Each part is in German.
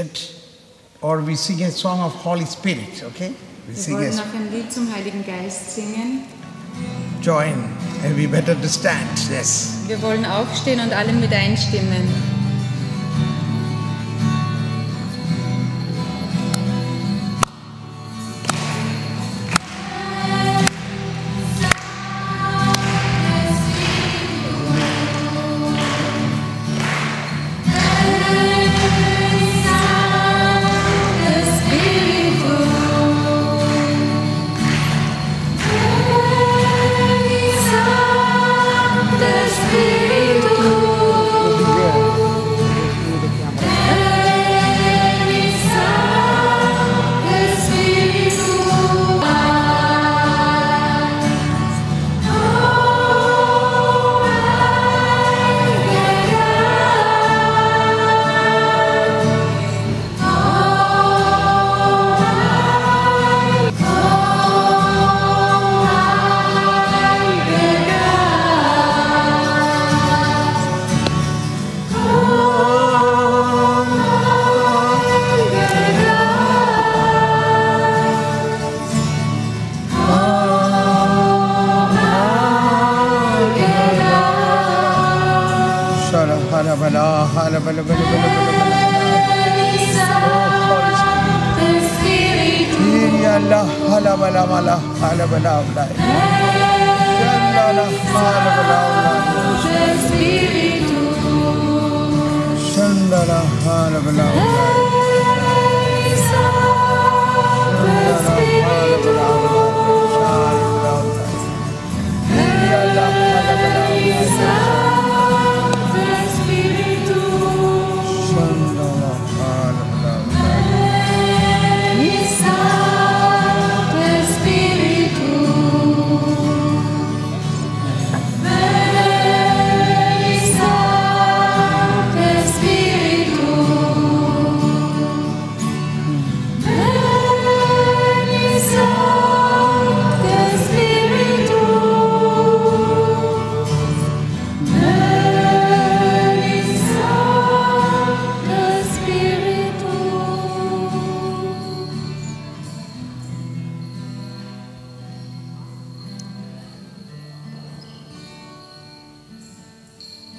seated, or we sing a song of Holy Spirit, okay? Wir wollen noch ein Lied zum Heiligen Geist singen. Join, and we better to stand, yes. Wir wollen aufstehen und alle mit einstimmen.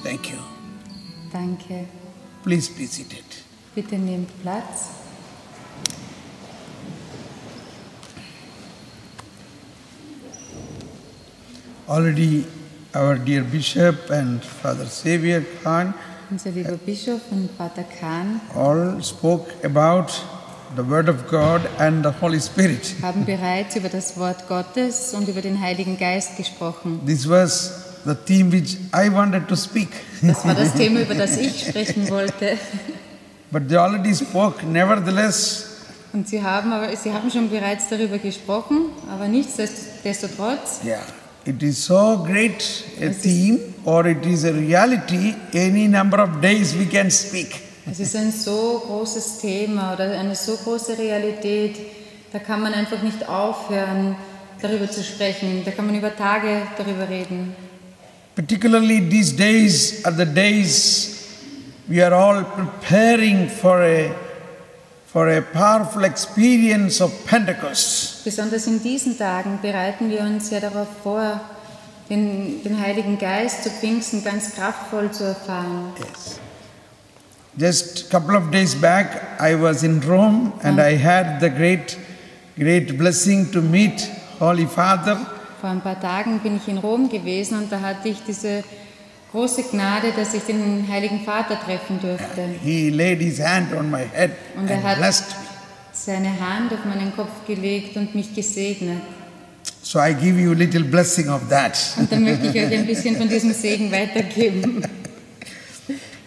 Thank you. Danke. Please be seated. Bitte nehmt Platz. Already our dear Bishop and Father Xavier Khan, unser lieber Bischof und Pater Khan, all spoke about the Word of God and the Holy Spirit. Haben bereits über das Wort Gottes und über den Heiligen Geist gesprochen. This was the theme which I wanted to speak. Das war das Thema, über das ich sprechen wollte. But they already spoke, nevertheless. Und Sie haben schon bereits darüber gesprochen, aber nichtsdestotrotz. Yeah, it is so great a theme, or it is a reality. Any number of days we can speak. Es ist ein so großes Thema oder eine so große Realität, da kann man einfach nicht aufhören, darüber zu sprechen. Da kann man über Tage darüber reden. Particularly these days are the days we are all preparing for a powerful experience of Pentecost. Besonders in diesen Tagen bereiten wir uns ja darauf vor, den Heiligen Geist zu Pfingsten ganz kraftvoll zu erfahren. Yes. Just a couple of days back, I was in Rome and I had the great blessing to meet Holy Father. Vor ein paar Tagen bin ich in Rom gewesen und da hatte ich diese große Gnade, dass ich den Heiligen Vater treffen durfte. He laid his hand on my head und and hat blessed me. Seine Hand auf meinen Kopf gelegt und mich gesegnet. So I give you a little blessing of that. Und dann möchte ich euch ein bisschen von diesem Segen weitergeben.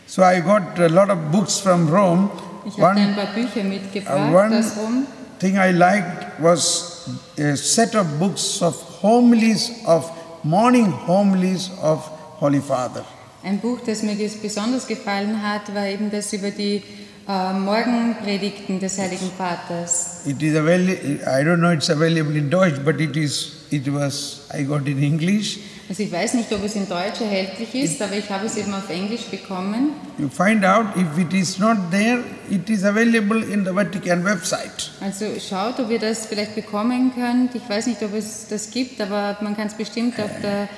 So I got a lot of books from Rome. Ich habe ein paar Bücher mitgebracht aus Rom. Thing I liked was a set of books of homilies, of morning homilies of Holy Father. Ein Buch, das mir besonders gefallen hat, war eben das über die Morgenpredigten des Heiligen Vaters. It is I don't know it's available in Deutsch, but I got in English. Also ich weiß nicht, ob es in Deutsch erhältlich ist, aber ich habe es eben auf Englisch bekommen. You find out if it is not there, it is available in the Vatican website. Also schaut, ob ihr das vielleicht bekommen könnt. Ich weiß nicht, ob es das gibt, aber man kann es bestimmt auf der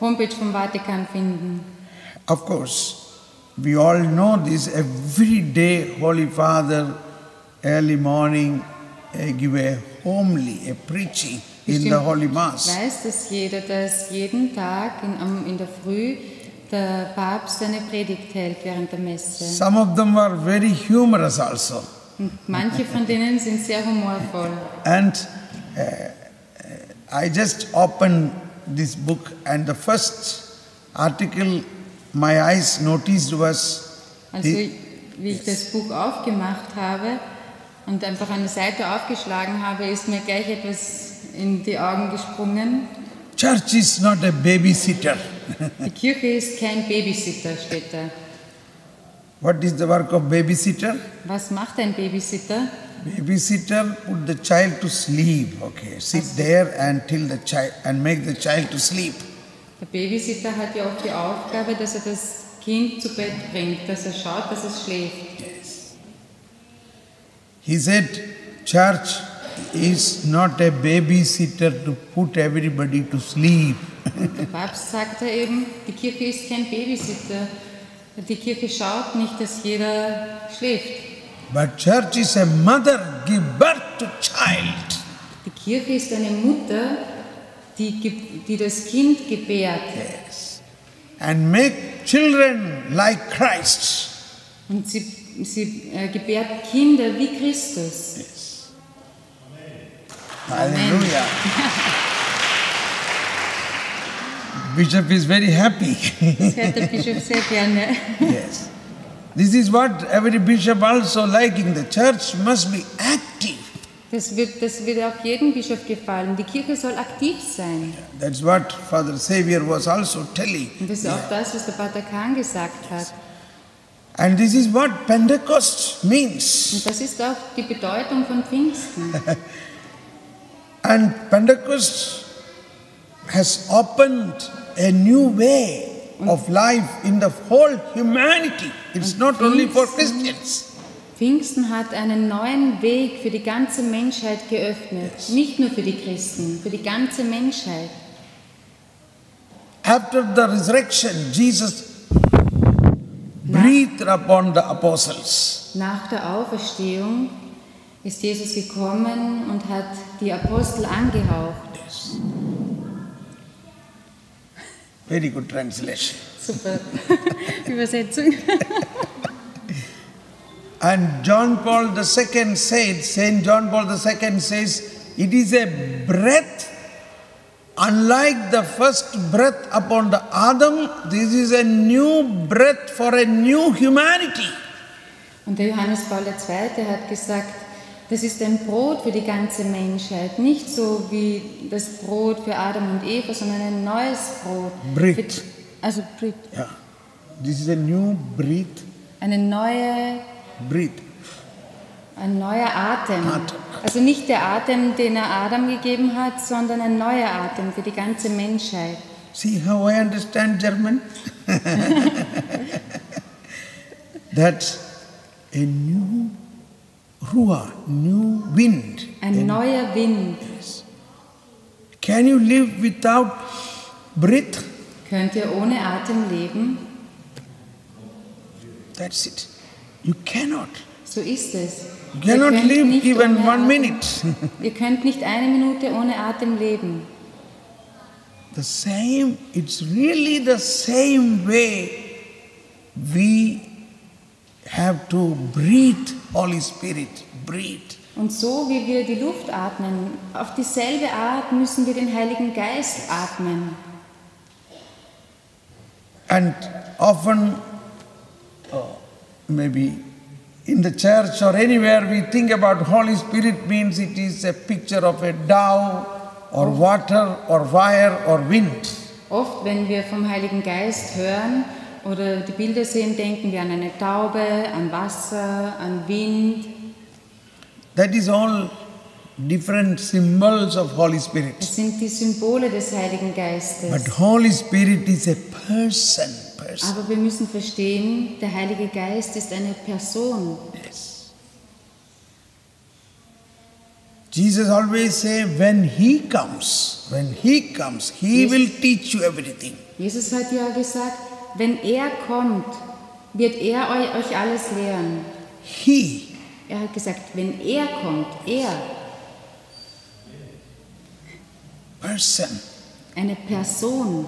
Homepage vom Vatikan finden. Of course, we all know this. Every day, Holy Father, early morning, give a homily, a preaching in the Holy Mass. Weiß das jeder, dass jeden Tag in der Früh der Papst eine Predigt hält während der Messe. Some of them are very humorous also. Und manche von denen sind sehr humorvoll. And I just opened this book, and the first article my eyes noticed was Also wie ich das Buch aufgemacht habe und einfach eine Seite aufgeschlagen habe, ist mir gleich etwas in die Augen gesprungen. Church is not a babysitter. Die Kirche ist kein Babysitter, steht da. What is the work of babysitter? Was macht ein Babysitter? Babysitter put the child to sleep. Okay, sit there until the child and make the child to sleep. Der Babysitter hat ja oft die Aufgabe, dass er das Kind zu Bett bringt, dass er schaut, dass es schläft. Yes. He said, church is not a babysitter to put everybody to sleep. Und der Papst sagt ja eben, die Kirche ist kein Babysitter. Die Kirche schaut nicht, dass jeder schläft. But church is a mother, give birth to child. Die Kirche ist eine Mutter, die das Kind gebärt. Yes. And make children like Christ. Und sie gebärt Kinder wie Christus. Yes. Hallelujah. Bishop is very happy. Das hört der Bischof sehr gerne. Yes. This is what every bishop also liking. The church must be active. Das wird auch jedem Bischof gefallen. Die Kirche soll aktiv sein. That's what Father Xavier was also telling. Und das ist auch das, was der Pater Kahn gesagt hat. And this is what Pentecost means. Und das ist auch die Bedeutung von Pfingsten. And Pentecost has opened a new way of life in the whole humanity. It's not only for Christians. Pfingsten hat einen neuen Weg für die ganze Menschheit geöffnet. Nicht nur für die Christen, für die ganze Menschheit. After the resurrection, Jesus breathed upon the apostles. Nach der Auferstehung ist Jesus gekommen und hat die Apostel angehaucht. Very good translation. Super Übersetzung. And John Paul II said, Saint John Paul II says, it is a breath, unlike the first breath upon the Adam, this is a new breath for a new humanity. Und der Johannes Paul II. Hat gesagt, das ist ein Brot für die ganze Menschheit. Nicht so wie das Brot für Adam und Eva, sondern ein neues Brot. Breath. Also Breath. Yeah. This is a new breath. Eine neue Breath. Ein neuer Atem. Atem. Also nicht der Atem, den er Adam gegeben hat, sondern ein neuer Atem für die ganze Menschheit. See how I understand German? That's a new ruah, new wind. Ein neuer Wind. Can you live without breath? Könnt ihr ohne Atem leben? That's it. You cannot. So ist es. You cannot Ihr könnt live nicht even ohne 1 Atem- minute. Ihr könnt nicht eine Minute ohne Atem leben. The same, it's really the same way we have to breathe, Holy Spirit, breathe. Und so wie wir die Luft atmen, auf dieselbe Art müssen wir den Heiligen Geist atmen. And often, maybe in the church or anywhere, we think about Holy Spirit means it is a picture of a dove or water or fire or wind. Oft, wenn wir vom Heiligen Geist hören oder die Bilder sehen, denken wir an eine Taube, an Wasser, an Wind. That is all different symbols of Holy Spirit. Das sind die Symbole des Heiligen Geistes. But Holy Spirit is a person. Aber wir müssen verstehen, der Heilige Geist ist eine Person. Yes. Jesus always say, when He comes, He will teach you everything. Jesus hat ja gesagt, wenn er kommt, wird er euch alles lehren. He. Er hat gesagt, wenn er kommt, er. Person. Eine Person.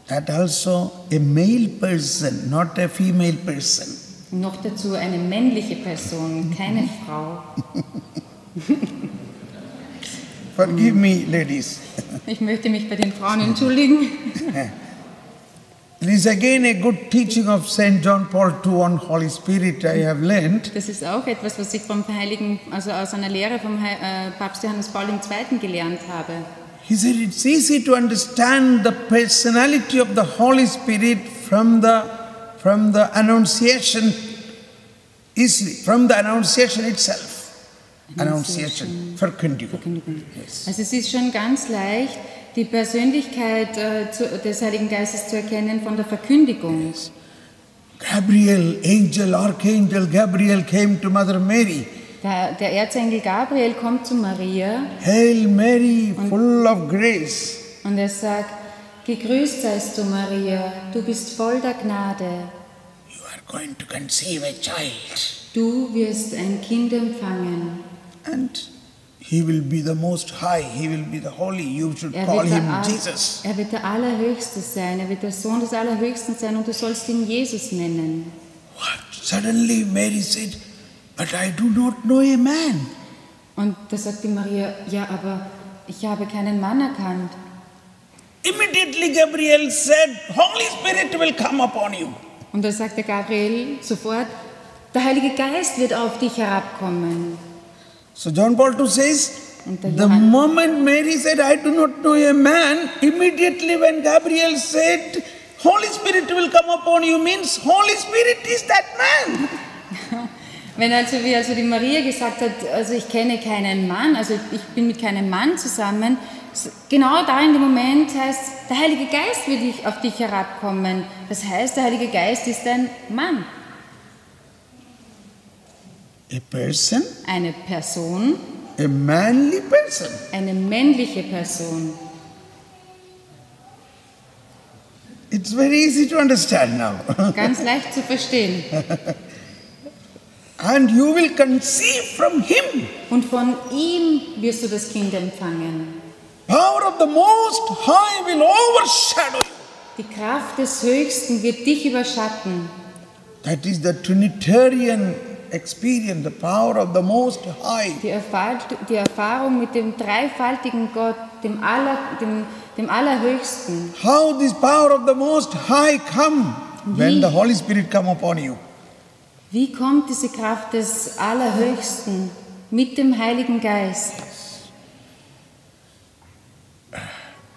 That also a male person, not a female person. Noch dazu eine männliche Person, keine Frau. Forgive me, ladies. Ich möchte mich bei den Frauen entschuldigen. It is again a good teaching of St. John Paul II on Holy Spirit I have learned. Das ist auch etwas, was ich vom Heiligen, also aus einer Lehre vom Papst Johannes Paul II. Gelernt habe. He said it's easy to understand the personality of the Holy Spirit from the Annunciation, easily, from the Annunciation itself. Annunciation, Verkündigung. Yes. Also es ist schon ganz leicht, die Persönlichkeit des Heiligen Geistes zu erkennen von der Verkündigung. Yes. Gabriel, Archangel Gabriel came to Mother Mary. Der Erzengel Gabriel kommt zu Maria. Hail Mary, full of grace. Und er sagt, gegrüßt seist du, Maria, du bist voll der Gnade. You are going to conceive a child. Du wirst ein Kind empfangen. And He will be the Most High, He will be the Holy. You should call Him Jesus. Er wird der Allerhöchste sein, er wird der Sohn des Allerhöchsten sein und du sollst ihn Jesus nennen. What? Suddenly Mary said, but I do not know a man. Und da sagte Maria, ja, aber ich habe keinen Mann erkannt. Immediately Gabriel said, Holy Spirit will come upon you. Und da sagte Gabriel sofort, der Heilige Geist wird auf dich herabkommen. So John Paul II says, the moment Mary said, I do not know a man, immediately when Gabriel said, Holy Spirit will come upon you, means Holy Spirit is that man. Wie die Maria gesagt hat, also ich kenne keinen Mann, also ich bin mit keinem Mann zusammen, genau da in dem Moment heißt, der Heilige Geist wird auf dich herabkommen. Das heißt, der Heilige Geist ist ein Mann. A person? Eine Person. A manly person. Eine männliche Person. It's very easy to understand now. Ganz leicht zu verstehen. And you will conceive from Him. Und von ihm wirst du das Kind empfangen. Power of the Most High will overshadow you. Die Kraft des Höchsten wird dich überschatten. That is the Trinitarian experience, the power of the Most High. Die Erfahrung mit dem dreifaltigen Gott, dem Allerhöchsten. How this power of the Most High come when the Holy Spirit come upon you? Wie kommt diese Kraft des Allerhöchsten mit dem Heiligen Geist?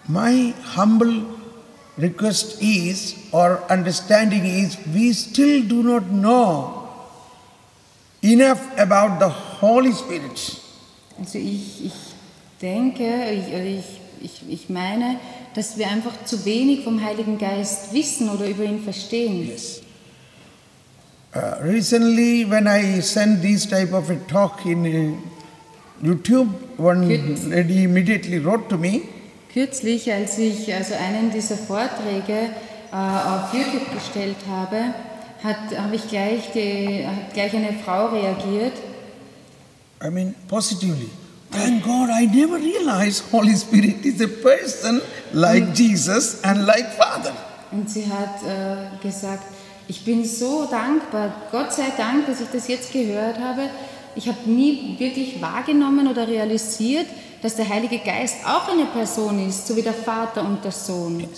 My humble request is, or understanding is, we still do not know enough about the Holy Spirit. Also ich meine, dass wir einfach zu wenig vom Heiligen Geist wissen oder über ihn verstehen. Yes. Recently, when I sent this type of a talk in YouTube, one lady immediately wrote to me. Kürzlich, als ich einen dieser Vorträge auf YouTube gestellt habe, hat gleich eine Frau reagiert. I mean, positively. Thank God, I never realized Holy Spirit is a person like Jesus and like Father. Und sie hat gesagt, ich bin so dankbar, Gott sei Dank, dass ich das jetzt gehört habe. Ich habe nie wirklich wahrgenommen oder realisiert, dass der Heilige Geist auch eine Person ist, so wie der Vater und der Sohn. Yes.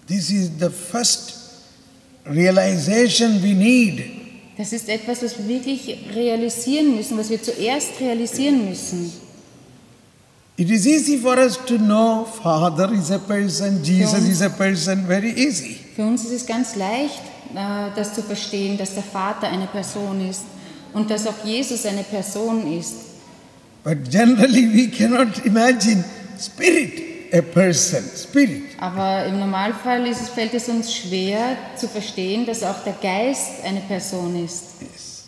This is the first realization we need. Das ist etwas, was wir wirklich realisieren müssen, was wir zuerst realisieren müssen. It is easy for us to know Father is a person, Jesus is a person, very easy. Für uns ist es ganz leicht, das zu verstehen, dass der Vater eine Person ist und dass auch Jesus eine Person ist. But generally we cannot imagine spirit, a person, spirit. Aber im Normalfall fällt es uns schwer zu verstehen, dass auch der Geist eine Person ist. Yes.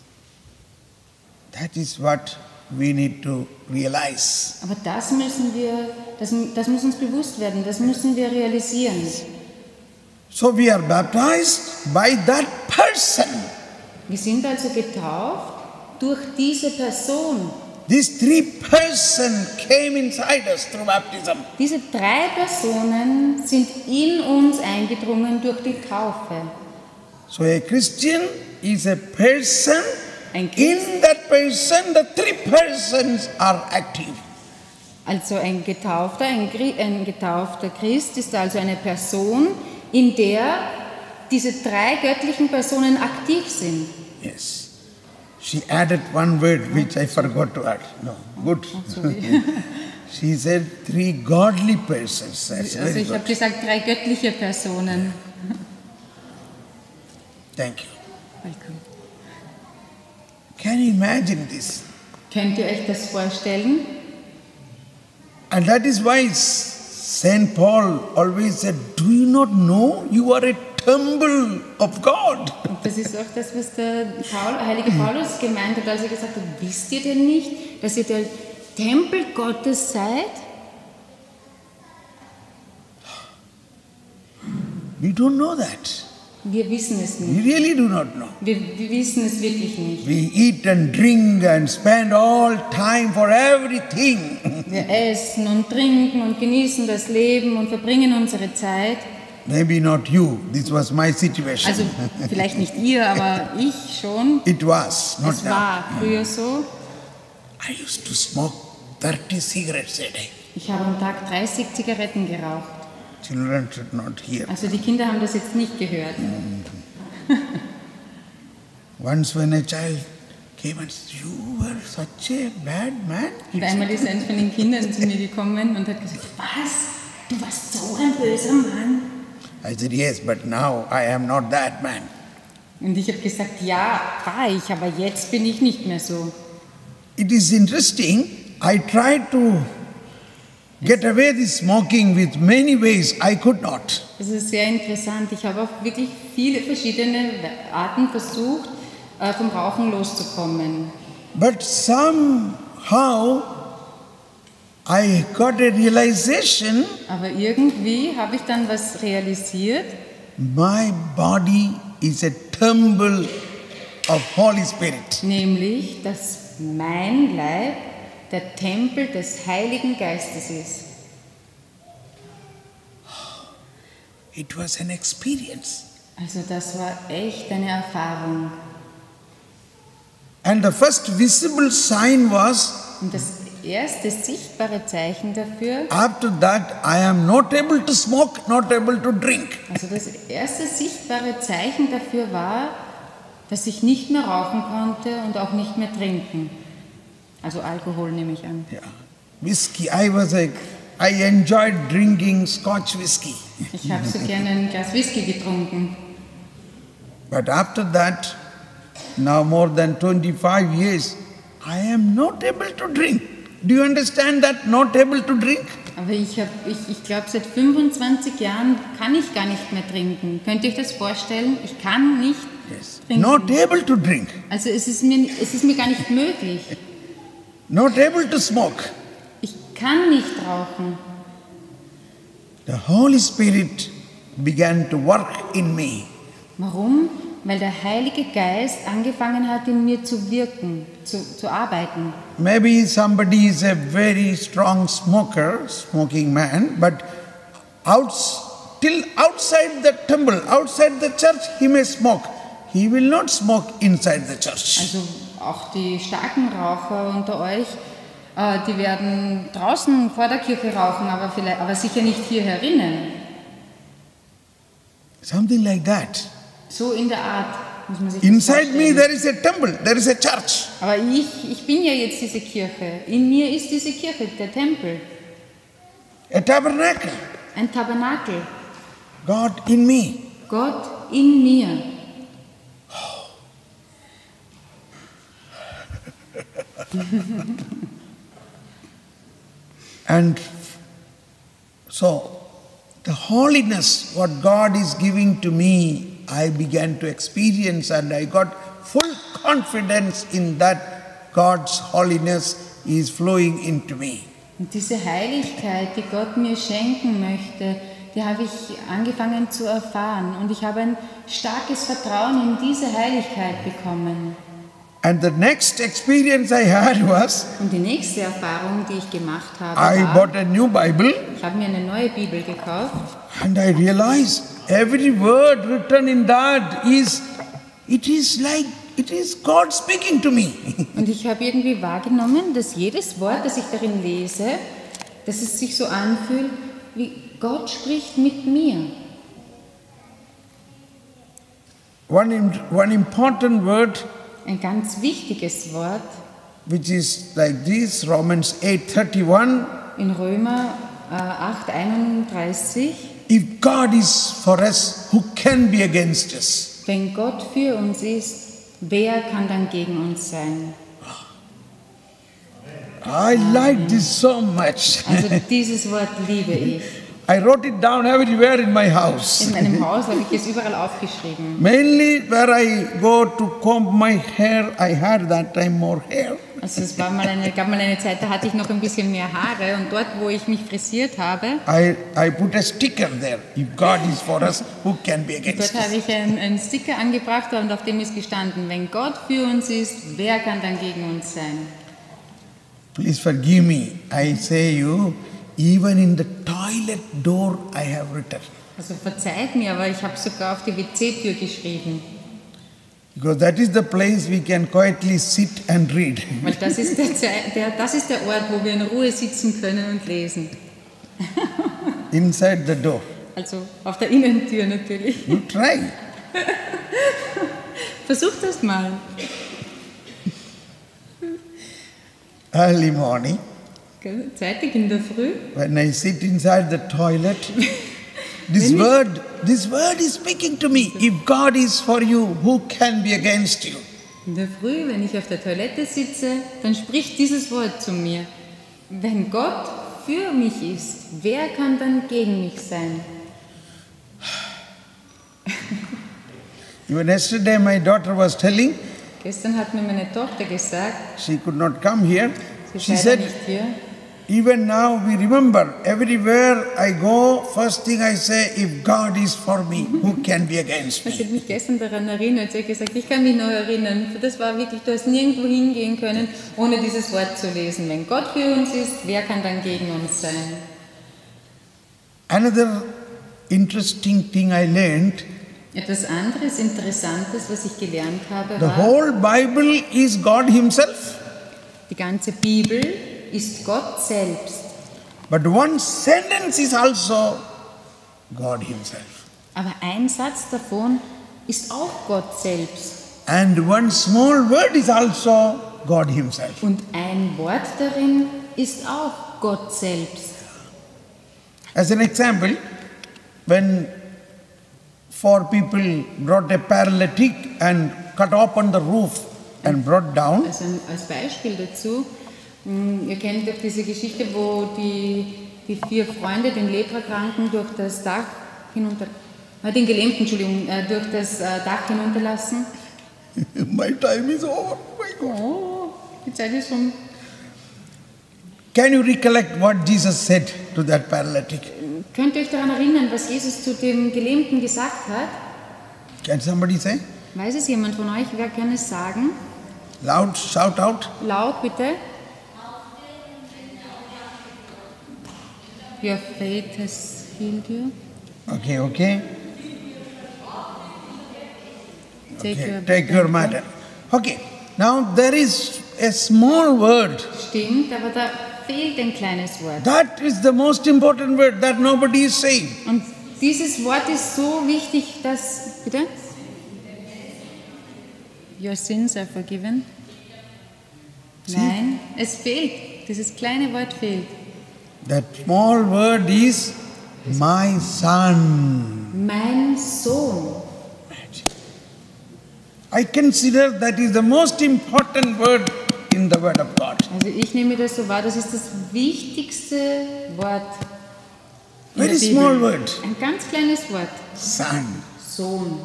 That is what we need to realize. Aber das muss uns bewusst werden, das müssen wir realisieren. So we are baptized by that person. Wir sind also getauft durch diese Person. These three persons came inside us through baptism. Diese 3 Personen sind in uns eingedrungen durch die Taufe. So a Christian is a person. Ein Christ, In that person, the 3 persons are active. also ein getaufter Christ ist also eine Person, in der diese 3 göttlichen Personen aktiv sind. Yes. She added one word which I forgot to add. No, good. She said 3 godly persons. That's Also very ich habe good. gesagt 3 göttliche Personen. Thank you. Welcome. Can you imagine this? Könnt ihr euch das vorstellen? And that is why Saint Paul always said, do you not know you are a temple of God? Und das ist auch das, was der heilige Paulus gemeint hat, als er gesagt hat, wisst ihr denn nicht, dass ihr der Tempel Gottes seid? We don't know that. Wir wissen es We nicht. really do not know. Wir wissen es wirklich nicht. We eat and drink and spend all time for everything. Wir essen und trinken und genießen das Leben und verbringen unsere Zeit. Maybe not you. This was my situation. Also vielleicht nicht ihr, aber ich schon. It was, not Es now. war früher so. I used to smoke 30 cigarettes a day. Ich habe am Tag 30 Zigaretten geraucht. Children should not hear. Also die Kinder haben das jetzt nicht gehört. Once when a child came and said, you were such a bad man. Und einmal ist eins von den Kindern zu mir gekommen und hat gesagt, was? Du warst so ein böser Mann. I said, yes, but now I am not that man. Und ich habe gesagt, ja, war ich, aber jetzt bin ich nicht mehr so. It is interesting. I tried to get away this smoking with many ways. I could not. Das ist sehr interessant. Ich habe auch wirklich viele verschiedene Arten versucht, vom Rauchen loszukommen. But somehow I got a realization, Aber irgendwie habe ich dann was realisiert. my body is a temple of Holy Spirit. Nämlich, dass mein Leib der Tempel des Heiligen Geistes ist. It was an experience. Also das war echt eine Erfahrung. And the first visible sign was, Und das erste sichtbare Zeichen dafür, after that I am not able to smoke, not able to drink. also das erste sichtbare Zeichen dafür war, dass ich nicht mehr rauchen konnte und auch nicht mehr trinken. Also Alkohol nehme ich an. Yeah. Whiskey, I enjoyed drinking Scotch whiskey. Ich habe so gerne ein Glas Whisky getrunken. But after that, now more than 25 years, I am not able to drink. Do you understand that? Not able to drink? Aber ich glaube, seit 25 Jahren kann ich gar nicht mehr trinken. Könnt ihr euch das vorstellen? Ich kann nicht Yes. trinken. Not able to drink. Also es ist mir gar nicht möglich. Not able to smoke. Ich kann nicht rauchen. The Holy Spirit began to work in me. Warum? Weil der Heilige Geist angefangen hat, in mir zu wirken, zu arbeiten. Maybe somebody is a very strong smoking man, but till outside the temple, outside the church, he may smoke. He will not smoke inside the church. Also auch die starken Raucher unter euch, die werden draußen vor der Kirche rauchen, aber sicher nicht hier herinnen. Something like that. So in der Art muss man sich das Inside me vorstellen. there is a temple, there is a church. Aber ich bin ja jetzt diese Kirche. In mir ist diese Kirche, der Tempel, A tabernacle. ein Tabernakel. God in me. Gott in mir. And so, the holiness what God is giving to me, I began to experience, and I got full confidence in that God's holiness is flowing into me. Und diese Heiligkeit, die Gott mir schenken möchte, die habe ich angefangen zu erfahren. Und ich habe ein starkes Vertrauen in diese Heiligkeit bekommen. And the next experience I had was, Und die nächste Erfahrung, die ich gemacht habe, I war, bought a new Bible, ich habe mir eine neue Bibel gekauft. and I realized every word written in that it is God speaking to me. Und ich habe irgendwie wahrgenommen, dass jedes Wort, das ich darin lese, dass es sich so anfühlt, wie Gott spricht mit mir. One important word, Ein ganz wichtiges Wort which is like this, Romans 8:31. in Römer 8,31. If God is for us, who can be against us? Wenn Gott für uns ist, wer kann dann gegen uns sein? I like this so much. Also dieses Wort liebe ich. I wrote it down everywhere in my house. In meinem Haus habe ich es überall aufgeschrieben. Mainly where I go to comb my hair, I had that time more hair. Also es gab mal eine Zeit, da hatte ich noch ein bisschen mehr Haare und dort, wo ich mich frisiert habe, I put a sticker there. If God is for us, who can be against dort habe us? ich einen Sticker angebracht und auf dem ist gestanden, wenn Gott für uns ist, wer kann dann gegen uns sein? Please forgive me. I say you, even in the toilet door I have written. Also verzeiht mir, aber ich habe sogar auf die WC-Tür geschrieben. Because that is the place we can quietly sit and read. Weil das ist der Ort, wo wir in Ruhe sitzen können und lesen. Inside the door. Also auf der Innentür natürlich. You try. Versucht das mal. Early morning, Gell? Zeitig in der Früh. when I sit inside the toilet, this word is speaking to me. If God is for you, who can be against you? In der Früh, wenn ich auf der Toilette sitze, dann spricht dieses Wort zu mir. Wenn Gott für mich ist, wer kann dann gegen mich sein? Even yesterday my daughter was telling, Gestern hat mir meine Tochter gesagt, she could not come here. sie She ist leider said, nicht hier, even now we remember, everywhere I go, first thing I say, if God is for me, who can be against sie me? hat mich gestern daran erinnert, sie hat gesagt, ich kann mich noch erinnern, das war wirklich, du hast nirgendwo hingehen können, ohne dieses Wort zu lesen. Wenn Gott für uns ist, wer kann dann gegen uns sein? Another interesting thing I learned, Etwas anderes, Interessantes, was ich gelernt habe, the war, whole Bible is God himself, die ganze Bibel ist Gott selbst. but one sentence is also God himself. Aber ein Satz davon ist auch Gott selbst. And one small word is also God himself. Und ein Wort darin ist auch Gott selbst. As an example, when four people brought a paralytic and cut open the roof and brought down, Also als Beispiel dazu, ihr kennt doch diese Geschichte, wo die 4 Freunde den Leprakranken durch das Dach den Gelähmten, Entschuldigung, durch das Dach hinunterlassen. my time is over. My God. Oh, die Zeit ist um. Can you recollect what Jesus said to that paralytic? Könnt ihr euch daran erinnern, was Jesus zu dem Gelähmten gesagt hat? Can somebody say? Weiß es jemand von euch? Wer kann es sagen? Loud, shout out. Laut bitte. Your faith has healed you. Okay. Take Your matter. Okay, now there is a small word. Stimmt, aber da fehlt ein kleines Wort. That is the most important word that nobody is saying. Und dieses Wort ist so wichtig, dass... Bitte? Your sins are forgiven. See? Nein, es fehlt. Dieses kleine Wort fehlt. That small word is my son. Mein Sohn. I consider that is the most important word in the Word of God. Also ich nehme das so wahr, das ist das wichtigste Wort in Very der Bibel. small word. Ein ganz kleines Wort. Son. Sohn.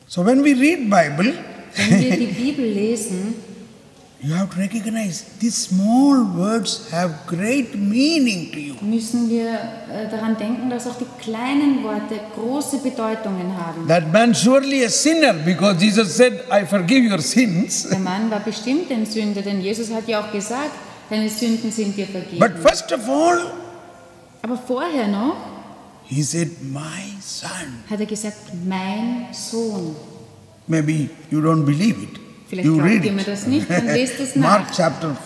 So when we read Bible, Wenn wir die Bibel lesen, you have to recognize these small words have great meaning to you. müssen wir daran denken, dass auch die kleinen Worte große Bedeutungen haben. That man surely a sinner because Jesus said, I forgive your sins. Der Mann war bestimmt ein Sünder, denn Jesus hat ja auch gesagt, deine Sünden sind dir vergeben. But first of all, Aber vorher noch he said, my son. hat er gesagt, mein Sohn. Maybe you don't believe it. Vielleicht You glaubt read ihr mir it. das nicht, dann lest es Mark nach. chapter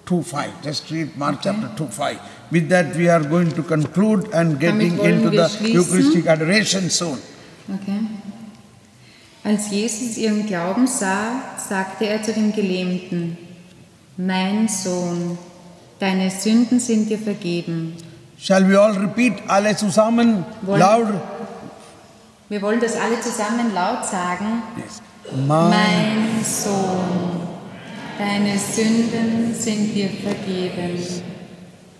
2:5. Just read Mark Okay. chapter 2:5. With that we are going to conclude and getting wollen into wir the schließen. Eucharistic adoration soon. Okay. Als Jesus ihren Glauben sah, sagte er zu dem Gelähmten, mein Sohn, deine Sünden sind dir vergeben. Shall we all repeat alle zusammen Wollen- loud? Wir wollen das alle zusammen laut sagen. Yes. Mein Sohn, deine Sünden sind dir vergeben.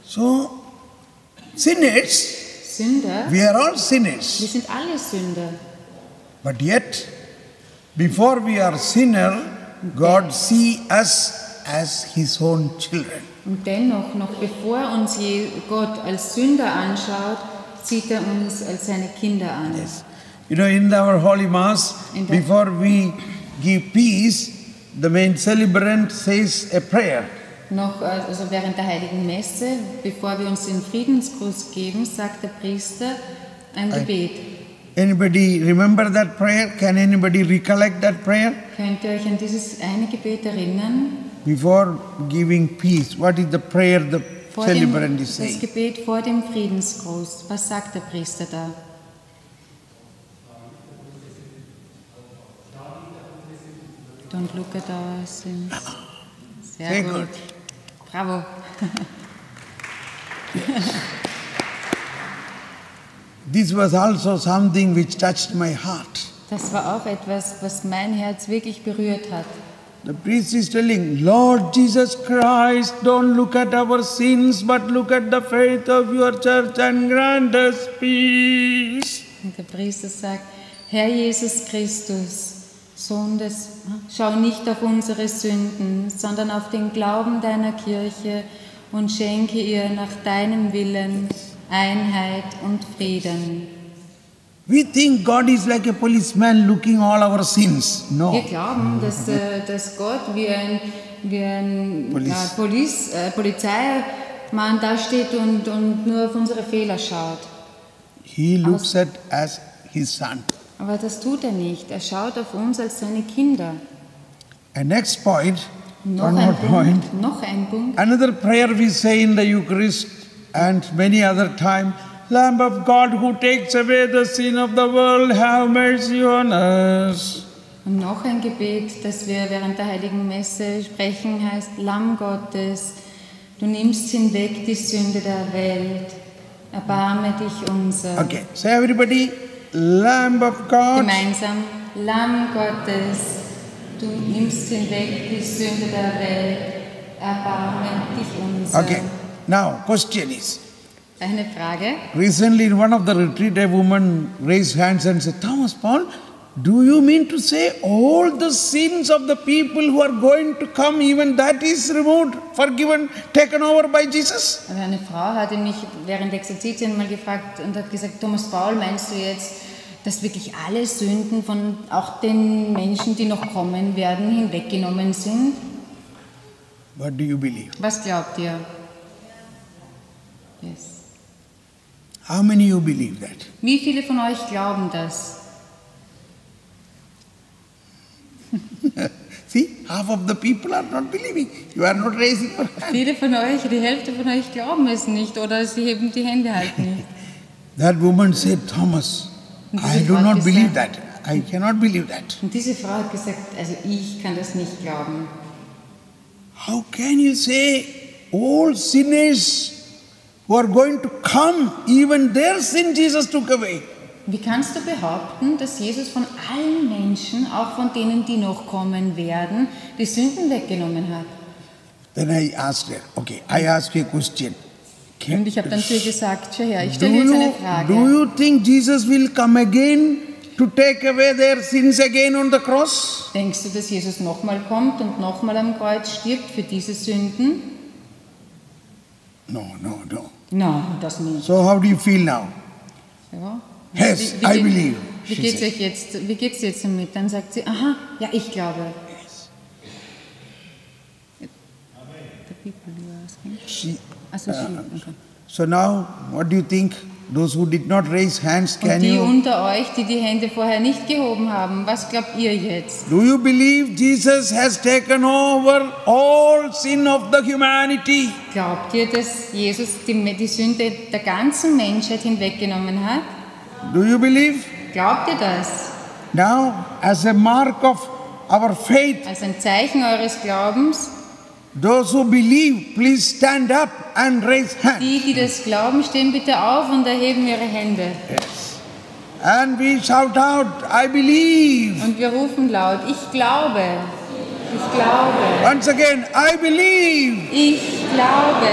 So, sinners, Sünder, we are all wir sinners. sind alle Sünder. But yet, before we are sinner, God see us as His own children. Und dennoch, noch bevor uns Gott als Sünder anschaut, sieht er uns als seine Kinder an. You know, in our Holy Mass, In the- before we give peace, the main celebrant says a prayer. Noch, also während der Heiligen Messe, bevor wir uns den Friedensgruß geben, sagt der Priester ein Gebet. Anybody remember that prayer? Can anybody recollect that prayer? Könnt ihr euch an dieses eine Gebet erinnern? Before giving peace, what is the prayer the Vor celebrant is das saying? Gebet vor dem Friedensgruß. Was sagt der Priester da? Don't look at our sins. Sehr Sehr gut. gut. Bravo. This was also something which touched my heart. Das war auch etwas, was mein Herz wirklich berührt hat. The priest is telling, Lord Jesus Christ, don't look at our sins, but look at the faith of your church and grant us peace. Und der Priester sagt, Herr Jesus Christus, Sohn des, schau nicht auf unsere Sünden, sondern auf den Glauben deiner Kirche und schenke ihr nach deinem Willen Einheit und Frieden. We think God is like a policeman looking all our sins. Wir No. glauben, dass Gott wie ein Polizeimann dasteht und nur auf unsere Fehler schaut. He looks at as his son. Aber das tut er nicht. Er schaut auf uns als seine Kinder. And next point, Noch one ein more point. Punkt. Noch ein Punkt. Another prayer we say in the Eucharist and many other time, Lamb of God who takes away the sin of the world, have mercy on us. Und noch ein Gebet, das wir während der Heiligen Messe sprechen, heißt, Lamm Gottes, du nimmst hinweg die Sünde der Welt, erbarme dich unser. Okay, so everybody, Lamb of God. Gemeinsam, Lamm Gottes, du nimmst hinweg die Sünde der Welt, erbarme dich unser. Okay, now question is, Eine Frage. recently in one of the retreat, a woman raised hands and said, Thomas Paul, do you mean to say all the sins of the people who are going to come, even that is removed, forgiven, taken over by Jesus? Also eine Frau hatte mich während der Exerzitien mal gefragt und hat gesagt, Thomas Paul, meinst du jetzt, dass wirklich alle Sünden von auch den Menschen, die noch kommen werden, hinweggenommen sind? What do you believe? Was glaubt ihr? Yes. How many you believe that? Wie viele von euch glauben das? See, half of the people are not believing. You are not raising your hand. Viele von euch, die Hälfte von euch glauben es nicht oder sie heben die Hände halt nicht. That woman said, Thomas, Und I diese do Frau hat not believe gesagt- that. I cannot believe that. Und diese Frau hat gesagt, also ich kann das nicht glauben. How can you say all sinners who are going to come, even their sin Jesus took away? Wie kannst du behaupten, dass Jesus von allen Menschen, auch von denen, die noch kommen werden, die Sünden weggenommen hat? Then I asked her, okay, I ask you a question. Und ich habe dann zu ihr gesagt, schau her, ich stelle dir jetzt eine Frage. Do you think Jesus will come again to take away their sins again on the cross? Denkst du, dass Jesus nochmal kommt und nochmal am Kreuz stirbt für diese Sünden? No. Nein, das nicht. So how do you feel now? Ja. Yes, I believe. Wie geht's jetzt damit? Dann sagt sie, aha, ja, ich glaube. The people you are asking. Okay. So now, what do you think? Those who did not raise hands, Und can die you? unter euch, die die Hände vorher nicht gehoben haben, was glaubt ihr jetzt? Do you believe Jesus has taken over all sin of the humanity? Glaubt ihr, dass Jesus die Sünde der ganzen Menschheit hinweggenommen hat? Do you believe? Glaubt ihr das? Now, as a mark of our faith, Als ein Zeichen eures Glaubens, those who believe, please stand up and raise hands. die das glauben, stehen bitte auf und erheben ihre Hände. And we shout out, I believe. Und wir rufen laut, ich glaube, ich glaube, Once again, I believe. ich glaube.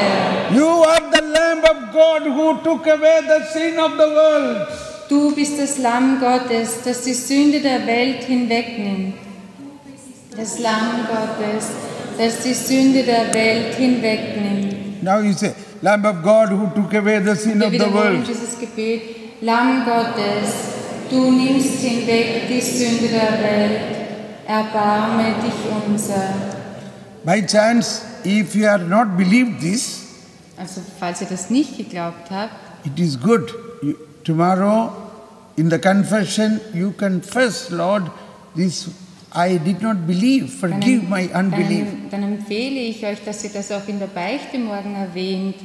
You are the Lamb of God who took away the sin of the world. Du bist das Lamm Gottes, das die Sünde der Welt hinwegnimmt. Das Lamm Gottes, das die Sünde der Welt hinwegnimmt. Now you say, Lamb of God who took away the sin Wir of the wiederholen world. dieses Gebet. Lamm Gottes, du nimmst hinweg die Sünde der Welt. Erbarme dich unser. By chance, if you have not believed this, Also falls ihr das nicht geglaubt habt, it is good. Tomorrow in the confession you confess, Lord, this I did not believe. Forgive my unbelief. Dann empfehle ich euch, dass ihr das auch in der Beichte morgen erwähnt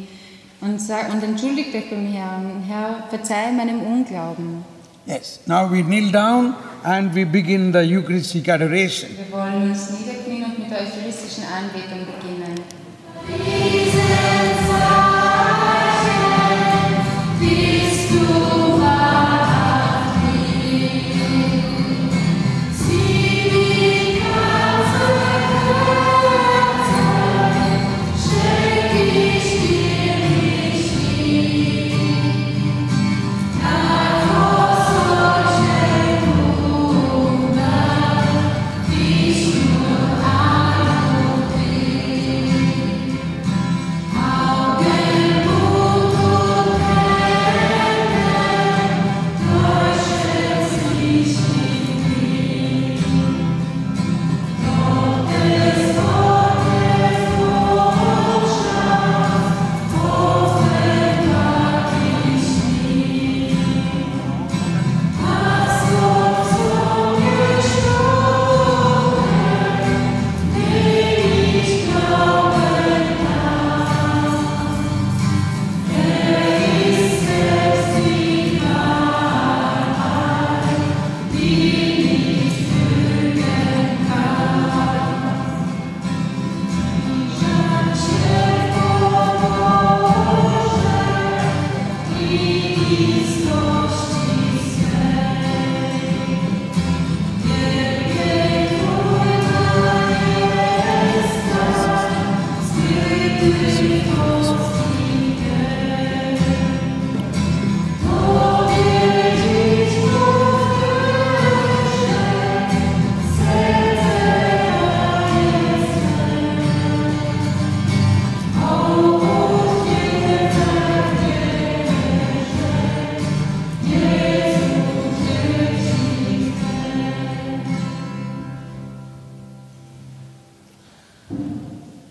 und entschuldigt euch beim Herrn. Herr, verzeih meinem Unglauben. Yes. Now we kneel down and we begin the Eucharistic adoration. Wir wollen uns niederknien und mit der eucharistischen Anbetung beginnen.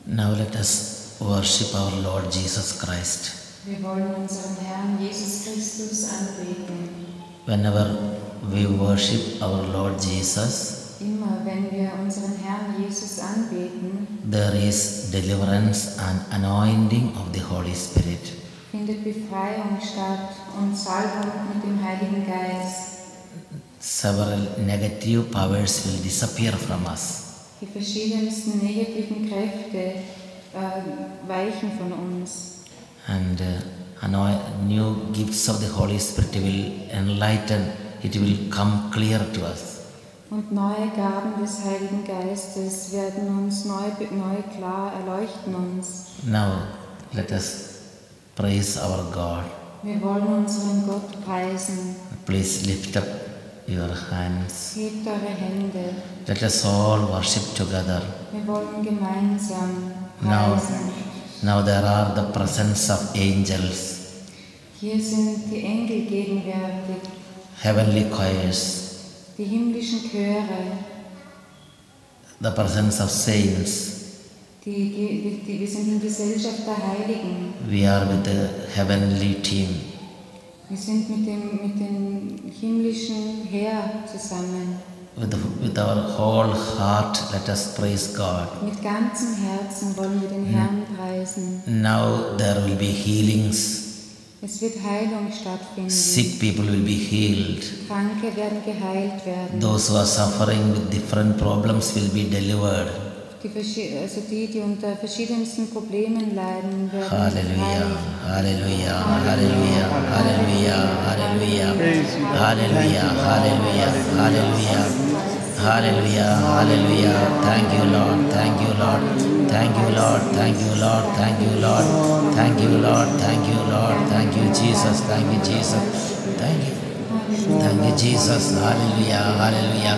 Now let us worship our Lord Jesus Christ. Wir wollen unseren Herrn Jesus Christus anbeten. Whenever we worship our Lord Jesus, Immer wenn wir unseren Herrn Jesus anbeten, there is deliverance and anointing of the Holy Spirit. findet Befreiung statt und Salbung mit dem Heiligen Geist. Several negative powers will disappear from us. Die verschiedensten negativen Kräfte weichen von uns. And new gifts of the Holy Spirit will enlighten, it will come clear to us. Und neue Gaben des Heiligen Geistes werden uns neu klar erleuchten uns. Now let us praise our God. Wir wollen unseren Gott preisen. Please lift up your hands. Hebt eure Hände. Let us all worship together. Wir wollen gemeinsam preisen. Now there are the presence of angels, Hier sind die Engel gegenwärtig, heavenly choirs, die himmlischen Chöre, the presence of saints. wir sind in Gesellschaft der Heiligen. We are with the heavenly team. Wir sind mit dem himmlischen Heer zusammen. With our whole heart, let us praise God. Mit ganzem Herzen wollen wir den Herrn preisen. Now there will be healings. Es wird Heilung stattfinden. Sick people will be healed. Kranke werden geheilt werden. Those who are suffering with different problems will be delivered. Die unter verschiedensten Problemen leiden, werden Hallelujah, hallelujah, hallelujah, hallelujah, hallelujah, hallelujah, hallelujah, hallelujah, hallelujah, hallelujah. Thank you, Lord, thank you, Lord, thank you, Lord, thank you, Lord, thank you, Lord, thank you, Lord, thank you, Lord, thank you, Jesus, thank you, Jesus, thank you, Jesus, hallelujah, hallelujah,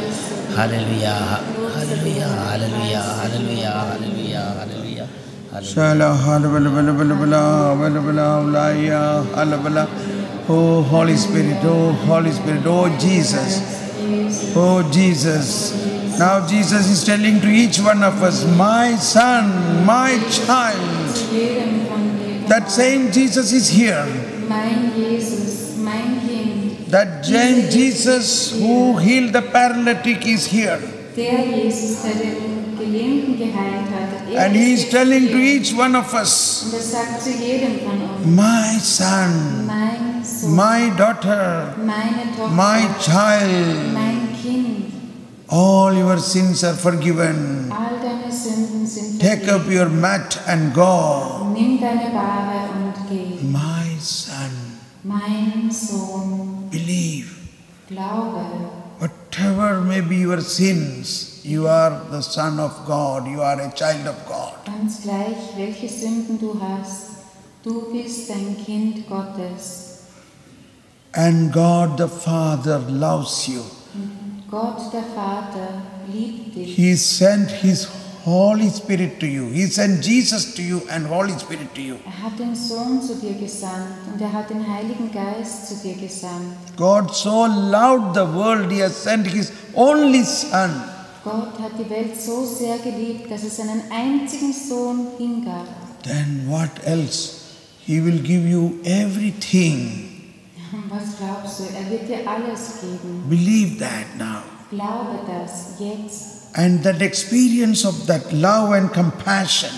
hallelujah, hallelujah, hallelujah, hallelujah, hallelujah, hallelujah. Shala halabala bala bala bala bala bala laya halabala. Oh Holy Spirit, oh Holy Spirit, oh Jesus, oh Jesus. Now Jesus is telling to each one of us, my son, my child. That same Jesus is here. Mein Jesus, mein Kind. That same Jesus who healed the paralytic is here. Der Jesus, der den Gelähmten geheilt hat. And he is telling to each one of us, Und sagt zu jedem von uns, my son, mein Sohn, my daughter, meine Tochter, my child, mein Kind, all your sins are forgiven. all deine Sünden sind Take up your mat and go. Nimm deine Bahre und geh. My son, Mein Sohn, believe. glaube. Whatever may be your sins, you are the son of God, you are a child of God. Ganz gleich, welche Sünden du hast, du bist ein Kind Gottes. And God the Father loves you. Gott, der Vater, liebt dich. He sent His Holy Spirit to you. He sent Jesus to you and Holy Spirit to you. Hat den Sohn zu dir gesandt und hat den Heiligen Geist zu dir gesandt. God so loved the world, He has sent His only Son. Gott hat die Welt so sehr geliebt, dass er seinen einzigen Sohn hingab. Then what else? He will give you everything. Was glaubst du? Er wird dir alles geben. Believe that now. Glaube das jetzt And that experience of that love and compassion,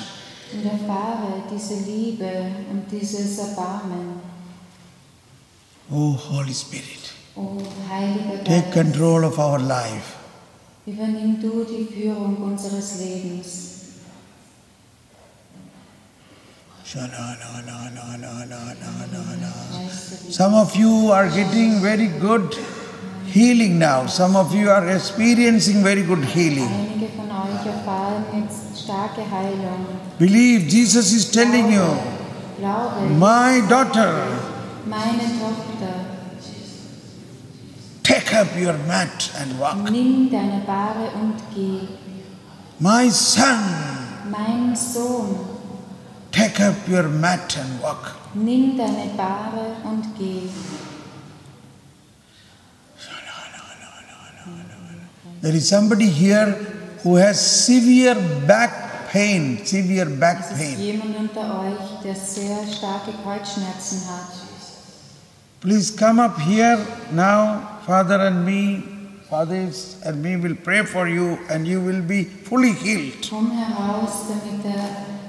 und erfahre diese Liebe und dieses Erbarmen. oh Holy Spirit, O Heiliger take Geist, control of our life. übernimm du die Führung unseres Lebens. Some of you are getting very good healing now. Some of you are experiencing very good healing. Einige von euch erfahren jetzt starke Heilung. Believe, Jesus is telling you, Glaube, my daughter, meine Tochter, take up your mat and walk. nimm deine Bahre und geh. My son, Mein Sohn, take up your mat and walk. nimm deine Bahre und geh. There is somebody here who has severe back pain, severe back Es ist pain. jemand unter euch, der sehr starke Kreuzschmerzen hat. Please come up here now, Father and me, fathers and me will pray for you and you will be fully healed. Komm heraus, damit der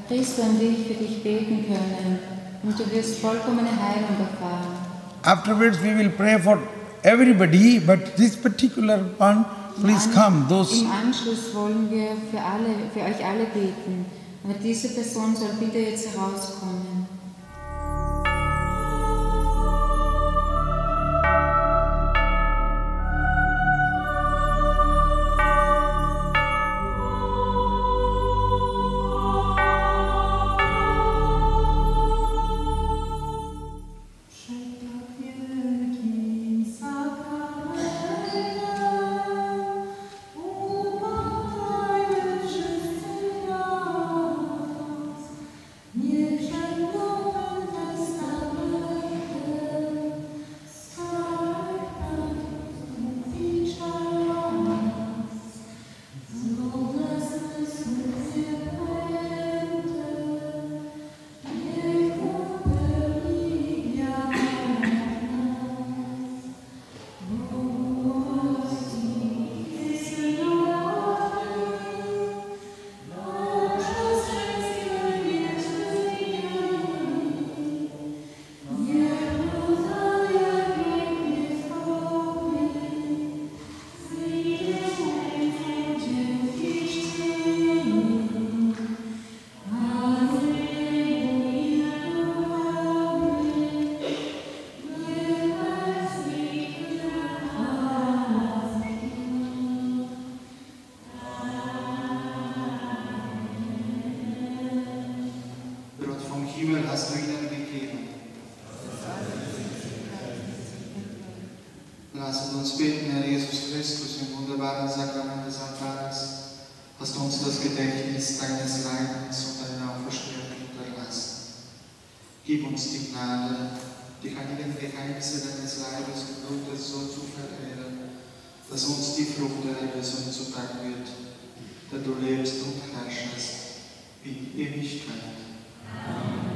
Priester und ich für dich beten können und du wirst vollkommene Heilung erfahren. Afterwards we will pray for everybody, but this particular one, please come. Those Im Anschluss wollen wir für euch alle beten. Aber diese Person soll bitte jetzt herauskommen. hast du ihnen gegeben. Lasset uns beten, Herr Jesus Christus, im wunderbaren Sakrament des Altares, hast du uns das Gedächtnis deines Leidens und deiner Auferstehung hinterlassen. Gib uns die Gnade, die heiligen Geheimnisse deines Leibes und Blutes so zu verehren, dass uns die Frucht der Erlösung zuteil wird, denn du lebst und herrschest in Ewigkeit. Amen.